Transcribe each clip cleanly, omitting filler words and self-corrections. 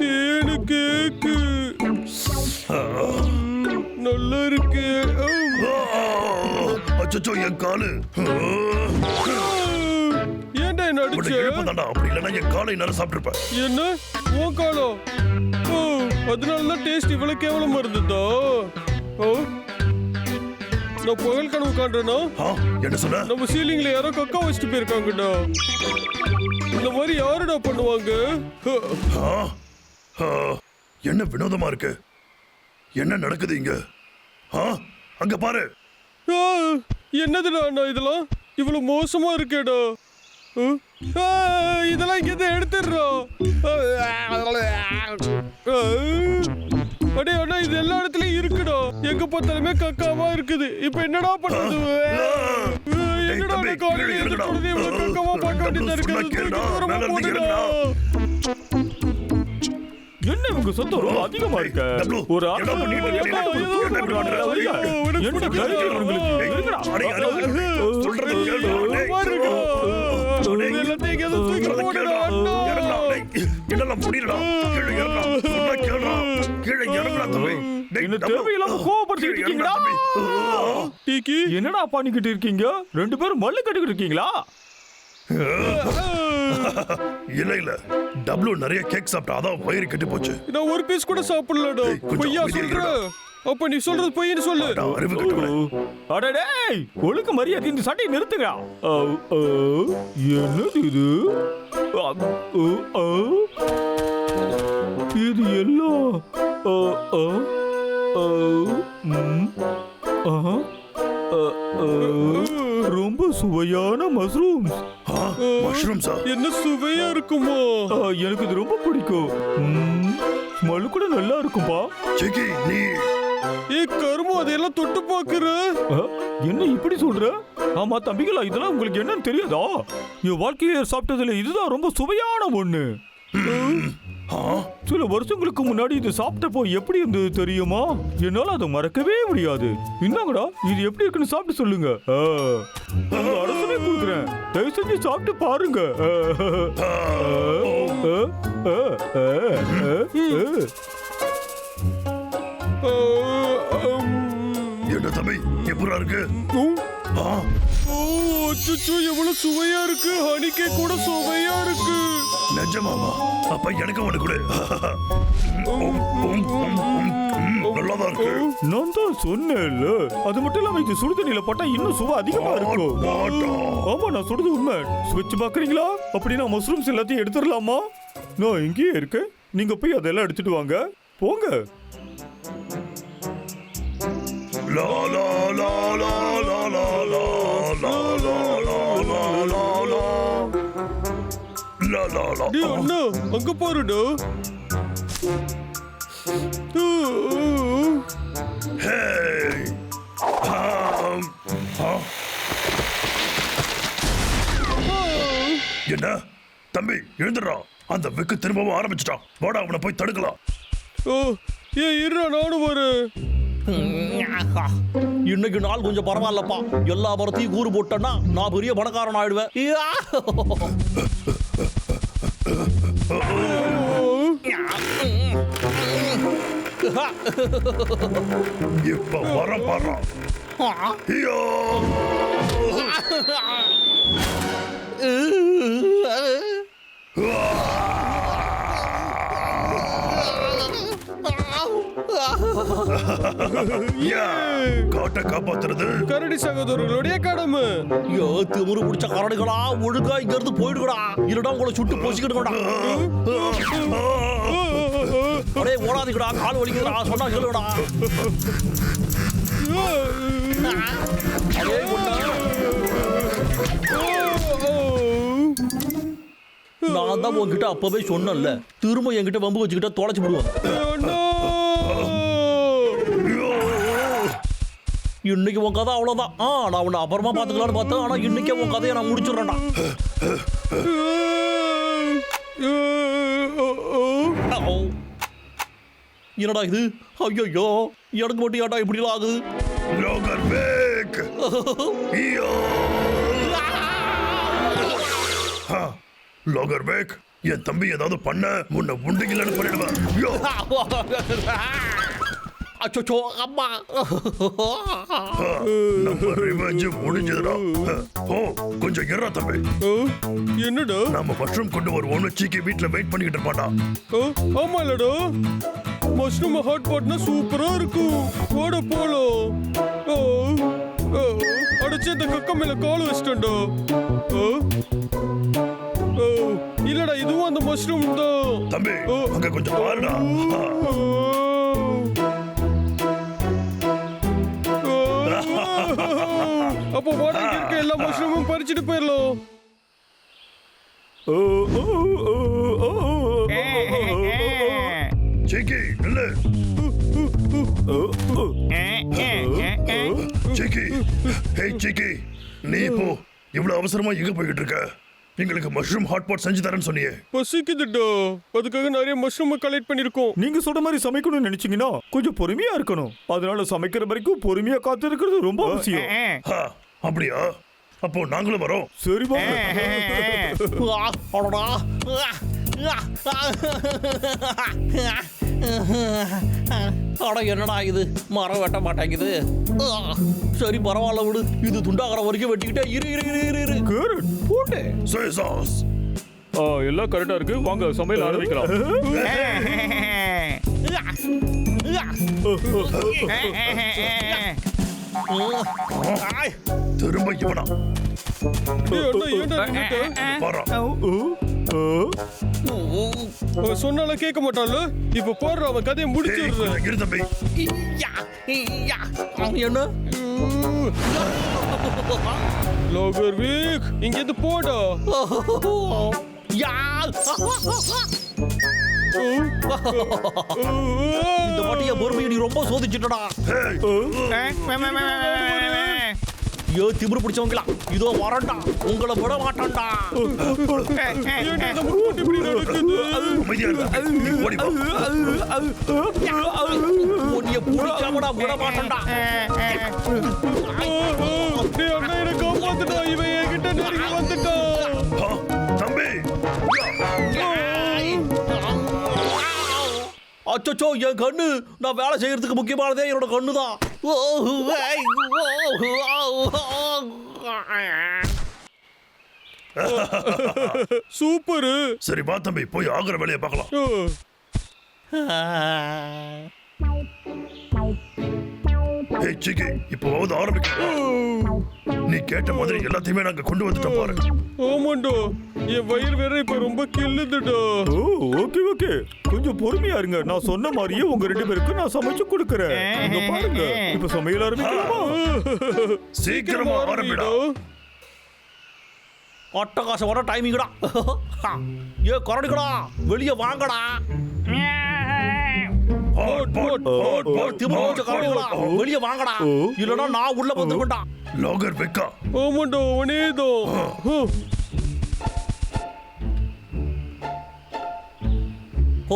தேனு கேக்கு நல்லா இருக்கு. அச்சோ என் காலு. ஏன்டா என்ன அடிச்ச? அப்படி இல்லைன்னா என் காலை நல்லா சாப்பிட்டுருப்பேன். என்ன உன் காலம்? அதனாலதான் டேஸ்ட் இவ்வளவு கேவலமா இருந்ததா? நான் புகழ் கனவு காண்றேனா? என்ன சொன்ன? நம்ம சீலிங்ல யாரோ கக்கா வச்சுட்டு போயிருக்காங்கடா. இந்த மாதிரி யாருடா பண்ணுவாங்க? என்ன வினோதமா இருக்கு? என்ன நடக்குது இங்க? அங்க பாரு. என்னதுடா அண்ணா இதெல்லாம்? இவ்வளவு மோசமா இருக்கேடா. இதெல்லாம் இங்க எடுத்துடுறோம். அடே அண்ணா இது எல்லா இடத்துலயும் இருக்குடா. எங்க பார்த்தாலுமே கக்காவா இருக்குது. இப்ப என்னடா பண்றது? என்னடா காலையில இருந்து இவ்வளவு கக்காவா பார்க்க வேண்டியதா இருக்குது? என்ன இவங்க சொந்தம் ரொம்ப அதிகமா இருக்க? ஒரு என்னடா பண்ணிக்கிட்டு இருக்கீங்க? ரெண்டு பேரும் மல்லு கட்டிக்கிட்டு இருக்கீங்களா? இல்ல இல்ல டப்ளு நிறைய கேக் சாப்பிட்டா அதான் வயிறு கெட்டு போச்சு. நான் ஒரு பீஸ் கூட சாப்பிடலடா. பொய்யா சொல்ற? அப்ப நீ சொல்றது பொய்ன்னு சொல்லு. அறிவு கெட்டவனே. அடடே ஒழுக்க மரியாதை இந்த சட்டையை நிறுத்துங்க. என்னது இது? இது எல்லாம் ரொம்ப சுவையான மஷ்ரூம்ஸ். மஷ்ரூம்ஸா? என்ன சுவையா இருக்குமா? எனக்கு இது ரொம்ப பிடிக்கும். ஸ்மெல் கூட நல்லா இருக்கும்பா. ஜெகி நீ கருமோ அதெல்லாம் தொட்டு பாக்குற? என்ன இப்படி சொல்ற? ஆமா தம்பிகளா இதெல்லாம் உங்களுக்கு என்னன்னு தெரியாதா? என் வாழ்க்கையில சாப்பிட்டதுல இதுதான் ரொம்ப சுவையான ஒண்ணு. சில வருஷங்களுக்கு முன்னாடி இது சாப்பிட்டப்போ எப்படி இருந்தது தெரியுமா? என்னால அதை மறக்கவே முடியாது. என்னங்கடா இது எப்படி இருக்குன்னு சாப்பிட்டு சொல்லுங்க. அரசவே கொடுக்குறேன், தயவு செஞ்சு சாப்பிட்டு பாருங்க. என்ன தம்பி எப்படி இருக்கு? எவ்வளவு சுவையா இருக்கு. ஹனி கேக் கூட சுவையா இருக்கு. நிஜமாவா? அப்ப எனக்கு ஒண்ணு கொடு. நல்லாதான் இருக்கு. நான் தான் சொன்னேன்ல. அது மட்டும் இல்லாம இது சுடுதண்ணில போட்டா இன்னும் சுவை அதிகமா இருக்கும். ஆமா நான் சொல்றது உண்மை. ஸ்விட்ச் பாக்குறீங்களா? அப்படின்னா மஷ்ரூம்ஸ் எல்லாத்தையும் எடுத்துடலாமா? நான் இங்கேயே இருக்கேன், நீங்க போய் அதெல்லாம் எடுத்துட்டு வாங்க. போங்க. லா லா லா லா லா லா லா லா லா லா லா லா லா லா லா. டேய் அண்ணா அங்க பாருடா. ஹேய் என்ன தம்பி எழுந்துடுறா. அந்த விக்கு திரும்பவும் ஆரம்பிச்சிட்டான். வாடா அவனை போய் தடுக்கலாம். இருடா நானும் வரேன். இன்னைக்கு நாள் கொஞ்சம் பரவாயில்லப்பா. எல்லா மரத்தையும் கூறு போட்டேன்னா நான் பெரிய பணக்காரன் ஆயிடுவேன். இப்ப வர பாரு. காட்ட காப்பாத்துறது கரடி சகோதரர்களுடைய கடமை. திமுரு பிடிச்ச கரடிகளா ஒழுங்கா இங்க இருந்து போயிடுங்கடா. இல்லடா உங்களை சுட்டு போசிக்கிடுங்கடா. அடே ஓடாதீங்கடா, கால் வலிக்குதுடா, சொன்னா கேளுடா. நான் தான் உங்ககிட்ட அப்பவே சொன்னேன்ல, திரும்ப என்கிட்ட வம்பு வச்சுக்கிட்ட தொலைச்சு விடுவேன். இன்னைக்கு உன் கதை அவ்வளவுதான். நான் உன்னை அப்புறமா பாத்துக்கலான்னு பார்த்தேன். ஆனா இன்னைக்கே உன் கதையை நான் முடிச்சிடுறேன்டா. என்னடா இது? ஐயோ எனக்கு மட்டும் ஏன்டா இப்படி ஆகுது? லாகர் பேக் என் தம்பி ஏதாவது பண்ண உன்னை உண்டுகிலன்னு பண்ணிடுவேன் யோ. அச்சோ அம்மா. நம்ம ரிவெஞ்ச் முடிஞ்சதுடா. ஓ கொஞ்சம் இறா தம்பி. என்னடா? நம்ம மஷ்ரூம் கொண்டு வருவோம்னு சீக்கி வீட்டுல வெயிட் பண்ணிக்கிட்டு இருப்பான்டா. ஆமா இல்லடா, மஷ்ரூம் ஹாட் பாட்னா சூப்பரா இருக்கும். போட போலாம். அடிச்சு அந்த கக்க மேல கால் வச்சிட்டா. இல்லடா, இதுவும் அந்த மஷ்ரூம் தான். தம்பி அங்க கொஞ்சம் பாருடா. அப்போ வாடகைக்கு இருக்க எல்லா மஷ்ரூமும் பறிச்சுட்டு போயிடலாம். சீக்கி இல்ல சீக்கி. ஹே சீக்கி, நீ இப்போ இவ்வளவு அவசரமா எங்க போய்கிட்டு இருக்க? எங்களுக்கு மஷ்ரூம் ஹாட் பாட் செஞ்சு தரேன்னு சொன்னியே. பசிக்குதுடா, அதுக்காக நிறைய மஷ்ரூம் கலெக்ட் பண்ணிருக்கோம். நீங்க சொல்ற மாதிரி சமைக்கணும்னு நினைச்சீங்கன்னா கொஞ்சம் பொறுமையா இருக்கணும். அதனால சமைக்கிற வரைக்கும் பொறுமையா காத்து இருக்கிறது ரொம்ப அவசியம். அப்படியா? அப்போ நாங்களும் வரோம். சரி அட என்னடா இது, மரம் வெட்ட மாட்டேங்குது. சரி பரவாயில்ல விடு, இது துண்டாகிற வரைக்கும் வெட்டிக்கிட்டே இரு இரு இரு இரு. கேரட் பூண்டு சோயா சாஸ் எல்லாம் கரெக்டா இருக்கு. வாங்க சமையல் ஆரம்பிக்கலாம். திரும்ப இவனா சொன்னால கேட்க மாட்டான்ல. இப்ப போடுற அவன் கதையை முடிச்சிடுறேன். தம்பி என்ன லாகர் வீக் இங்க இருந்து போடா. இந்த வாட்டிய பொறுமையை நீ ரொம்ப சோதிச்சுட்டடா. ஐயோ திமிரு பிடிச்சவங்களா, இதோ வரண்டா, உங்களை விட மாட்டான்டா. உன்னைய பிடிக்காமடா விட மாட்டான்டா. காப்பாத்துட்டா, இவன் என்கிட்ட நெருங்கி வந்துட்டான். தம்பி அச்சோ என் கண்ணு, நான் வேலை செய்யறதுக்கு முக்கியமானதே என்னோட கண்ணு தான். சூப்பரு. சரி வா தம்பி, போய் ஆகுற வேலையை பார்க்கலாம். ஹே சிக்கி, இப்போவாவது ஆரம்பிக்கலாம். நீ கேட்ட மாதிரி எல்லாத்தையுமே நாங்க கொண்டு வந்துட்டோம் பாரு. ஆமாண்டா, என் வயிறு வேற இப்ப ரொம்ப கிள்ளுதுடா. ஓகே ஓகே, கொஞ்சம் பொறுமையா இருங்க. நான் சொன்ன மாதிரியே உங்க ரெண்டு பேருக்கு நான் சமைச்சு கொடுக்கறேன். இங்க பாருங்க, இப்ப சமையல் ஆரம்பிக்கலாமா? சீக்கிரமா ஆரம்பிடா. அட்டகாசமான டைமிங்கடா. ஏ கரடிக்கடா, வெளியே வாங்கடா. வெளியே வாங்கடா, இல்லனா நான் உள்ள வந்துருவேன்டா. லாகர் வெக்கா. ஆமாண்டா, அவனேதான்.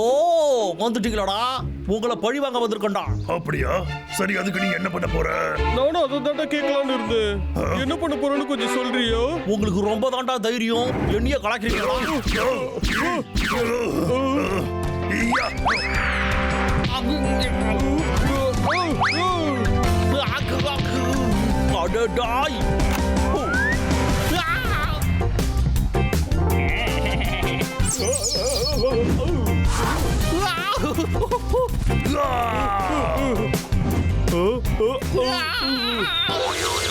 ஓ வந்துட்டீங்களாடா, உங்களை பழி வாங்க வந்திருக்கேன்டா. அப்படியா? சரி, அதுக்கு நீ என்ன பண்ண போற? நானும் அதை தாண்டா கேட்கலான்னு இருந்தேன். என்ன பண்ண போறேன்னு கொஞ்சம் சொல்றியோ? உங்களுக்கு ரொம்ப தாண்டா தைரியம், என்னைய கலாக்கிறீங்களா? அடடாய்,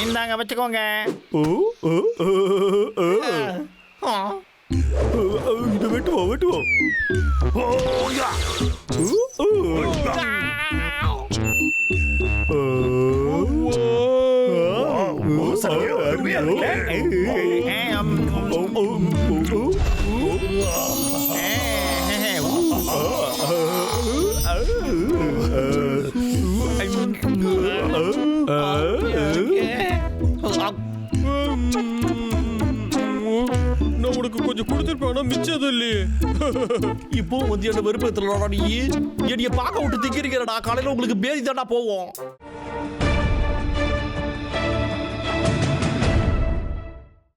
இந்தாங்க வச்சுக்கோங்க. இதை வெட்டுவோம் வெட்டுவோம். நான் உனக்கு கொஞ்சம் கொடுத்துருப்பேன், மிச்சது இல்லையே. இப்போ வந்து என்ன வெறுப்பேத்துல நீ என்னைய பார்க்க விட்டு திக்கிறீங்கடா. காலையில உங்களுக்கு பேதி தாண்டா போவோம்.